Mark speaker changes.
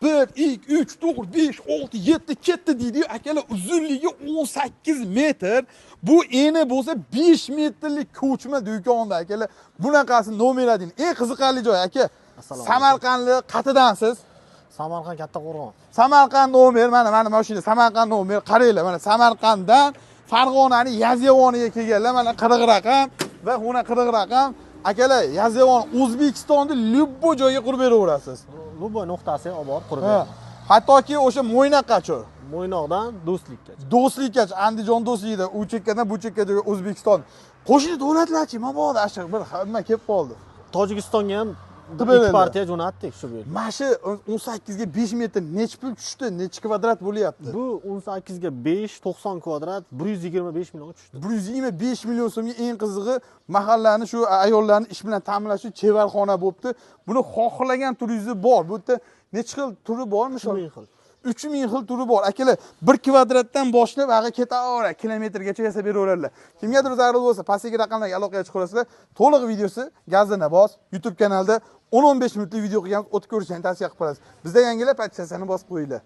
Speaker 1: 1, 2, 3, 4, 5, 6, 7 ketdi deydi. Akalar uzunligi 18 metr. Bu eni bo'lsa 5 metrlik ko'chma do'konda akalar. Bunaqasi nomer 1. Eng qiziqarli joy aka. Samarqandlik qatidansiz.
Speaker 2: Samarqand katta qo'rg'on.
Speaker 1: Samarqand nomer, mana mashina Samarqand nomer. Qaranglar, mana Samarqanddan Farg'onaning Yazyovoniga kelganlar. Mana qirq raqam va buna qirq raqam. Akalar, Yazyovon O'zbekistonda любой joyga qurib beraverasiz.
Speaker 2: Любой nuqtasi olib borib qurib
Speaker 1: Ha.
Speaker 2: beraman.
Speaker 1: Hattoki o'sha Mo'ynoqqacha.
Speaker 2: Mo'ynoqdan Do'stlikkacha.
Speaker 1: Do'stlikkacha, Andijon do'stlikda, u chekkadan bu chekkaga O'zbekiston. Qo'shni davlatlarchi, mabodo ashaq bir hamma kelib qoldi.
Speaker 2: Tojikistonga ham
Speaker 1: Qilib
Speaker 2: ikki partiya jo'natdik shu yerda.
Speaker 1: Mana shu 18 ga 5 metr necha pul tushdi, necha kvadrat bo'lyapti?
Speaker 2: Bu 18 ga 5, 90 kvadrat 125 millionga tushdi.
Speaker 1: 125 million so'mga eng qizig'i mahallani shu ayollarni ish bilan ta'minlash uchun chevarxona bo'libdi. Buni xohlagan turingizni bor. Bu yerda necha xil turi bor? Misol
Speaker 2: 3000 xil.
Speaker 1: 3000 xil turi bor. Akalar, 1 kvadratdan boshlab ag'a ketaveradi, kilometrgacha yasab beraveradilar. Kimgadir zarur bo'lsa, pastdagi raqamlarga aloqaga chiqasizlar. To'liq videosi Gazina Boz YouTube kanalida 10-15 minutlik video qilganmiz, o'tib ko'rishni tavsiya qilib qolasiz. Bizda yangilar podpisatsiyani bosib qo'yinglar.